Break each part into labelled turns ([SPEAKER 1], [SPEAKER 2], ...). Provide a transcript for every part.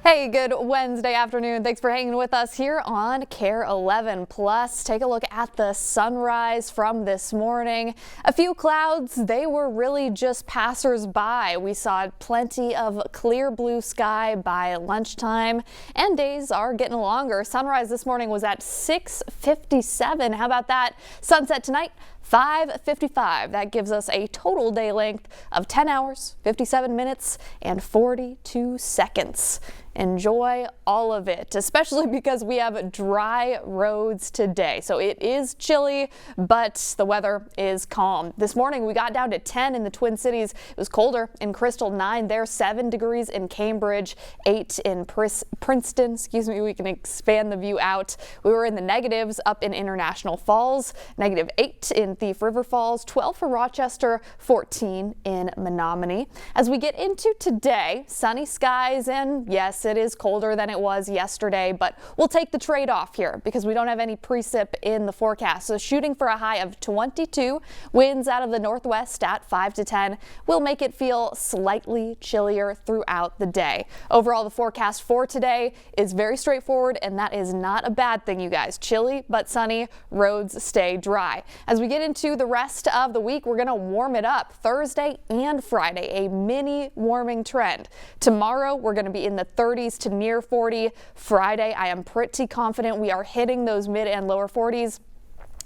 [SPEAKER 1] Hey, good Wednesday afternoon. Thanks for hanging with us here on KARE 11 Plus. Take a look at the sunrise from this morning. A few clouds, they were really just passers-by. We saw plenty of clear blue sky by lunchtime, and days are getting longer. Sunrise this morning was at 6:57. How about that? Sunset tonight, 5:55. That gives us a total day length of 10 hours, 57 minutes, and 42 seconds. Enjoy all of it, especially because we have dry roads today. So it is chilly, but the weather is calm. This morning we got down to 10 in the Twin Cities. It was colder in Crystal, 9 there, 7 degrees in Cambridge, 8 in Princeton. We can expand the view out. We were in the negatives up in International Falls, -8 in Thief River Falls, 12 for Rochester, 14 in Menominee. As we get into today, sunny skies, and yes, it is colder than it was yesterday, but we'll take the trade-off here because we don't have any precip in the forecast. So shooting for a high of 22, winds out of the northwest at 5 to 10 will make it feel slightly chillier throughout the day. Overall, the forecast for today is very straightforward, and that is not a bad thing, you guys. Chilly but sunny, roads stay dry. As we get into the rest of the week, we're going to warm it up Thursday and Friday, a mini warming trend. Tomorrow, we're going to be in the 30s to near 40. Friday, I am pretty confident we are hitting those mid and lower 40s.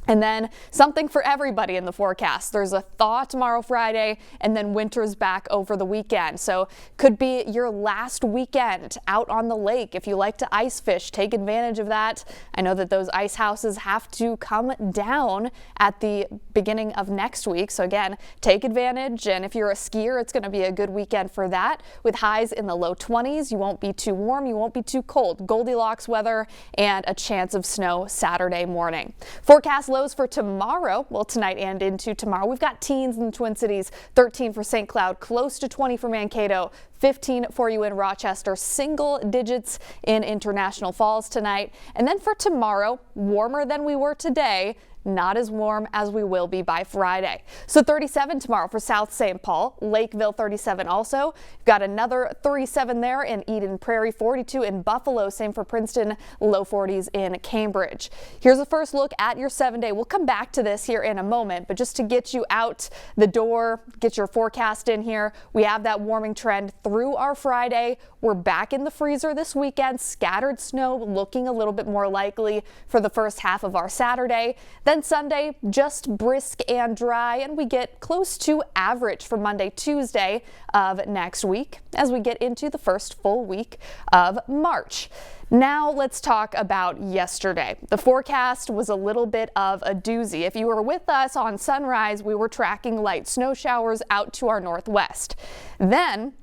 [SPEAKER 1] And then something for everybody in the forecast. There's a thaw tomorrow, Friday, and then winter's back over the weekend. So could be your last weekend out on the lake. If you like to ice fish, take advantage of that. I know that those ice houses have to come down at the beginning of next week. So again, take advantage. And if you're a skier, it's going to be a good weekend for that. With highs in the low 20s, you won't be too warm, you won't be too cold. Goldilocks weather and a chance of snow Saturday morning. Forecast lows for tomorrow, well, tonight and into tomorrow, we've got teens in the Twin Cities, 13 for St. Cloud, close to 20 for Mankato, 15 for you in Rochester, single digits in International Falls tonight. And then for tomorrow, warmer than we were today, not as warm as we will be by Friday. So 37 tomorrow for South St. Paul, Lakeville 37 also. You've got another 37 there in Eden Prairie, 42 in Buffalo, same for Princeton, low 40s in Cambridge. Here's a first look at your 7-day. We'll come back to this here in a moment, but just to get you out the door, get your forecast in here, we have that warming trend through our Friday. We're back in the freezer this weekend, scattered snow looking a little bit more likely for the first half of our Saturday. Then Sunday, just brisk and dry, and we get close to average for Monday, Tuesday of next week as we get into the first full week of March. Now let's talk about yesterday. The forecast was a little bit of a doozy. If you were with us on sunrise, we were tracking light snow showers out to our northwest. Then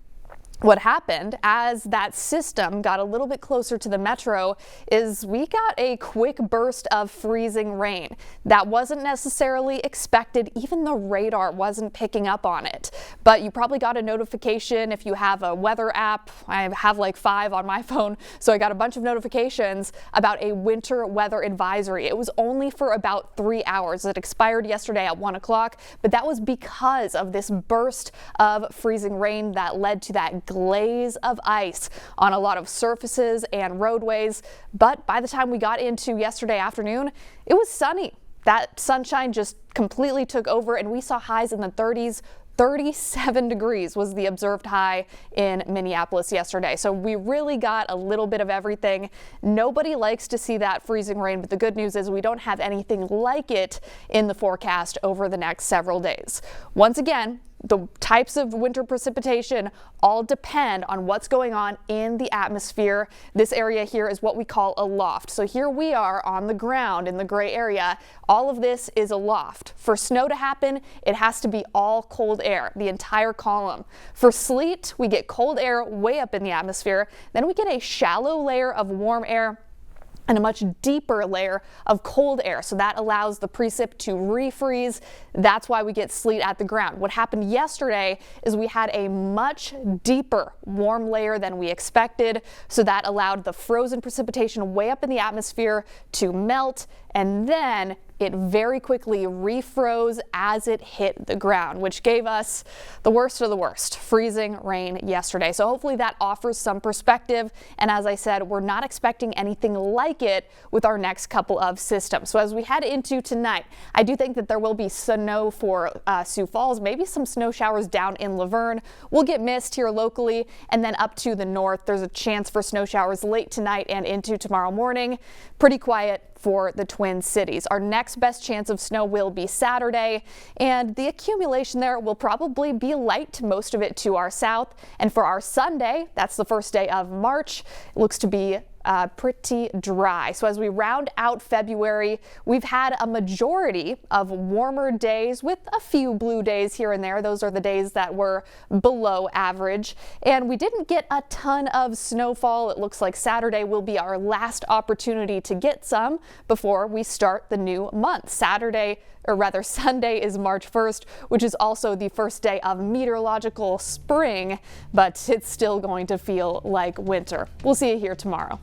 [SPEAKER 1] what happened as that system got a little bit closer to the metro is we got a quick burst of freezing rain. That wasn't necessarily expected. Even the radar wasn't picking up on it. But you probably got a notification if you have a weather app. I have like 5 on my phone, so I got a bunch of notifications about a winter weather advisory. It was only for about 3 hours. It expired yesterday at 1 o'clock, but that was because of this burst of freezing rain that led to that glaze of ice on a lot of surfaces and roadways. But by the time we got into yesterday afternoon, it was sunny. That sunshine just completely took over, and we saw highs in the 30s. 37 degrees was the observed high in Minneapolis yesterday. So we really got a little bit of everything. Nobody likes to see that freezing rain, but the good news is we don't have anything like it in the forecast over the next several days. Once again, the types of winter precipitation all depend on what's going on in the atmosphere. This area here is what we call a loft. So here we are on the ground in the gray area. All of this is a loft. For snow to happen, it has to be all cold air, the entire column. For sleet, we get cold air way up in the atmosphere. Then we get a shallow layer of warm air and a much deeper layer of cold air. So that allows the precip to refreeze. That's why we get sleet at the ground. What happened yesterday is we had a much deeper warm layer than we expected. So that allowed the frozen precipitation way up in the atmosphere to melt and then it very quickly refroze as it hit the ground, which gave us the worst of the worst, freezing rain yesterday. So hopefully that offers some perspective. And as I said, we're not expecting anything like it with our next couple of systems. So as we head into tonight, I do think that there will be snow for Sioux Falls, maybe some snow showers down in Laverne. We'll get mist here locally, and then up to the north, there's a chance for snow showers late tonight and into tomorrow morning. Pretty quiet for the Twin Cities. Our next best chance of snow will be Saturday, and the accumulation there will probably be light, most of it to our south. And for our Sunday, that's the first day of March, it looks to be pretty dry. So as we round out February, we've had a majority of warmer days with a few blue days here and there. Those are the days that were below average. And we didn't get a ton of snowfall. It looks like Saturday will be our last opportunity to get some before we start the new month. Sunday is March 1st, which is also the first day of meteorological spring, but it's still going to feel like winter. We'll see you here tomorrow.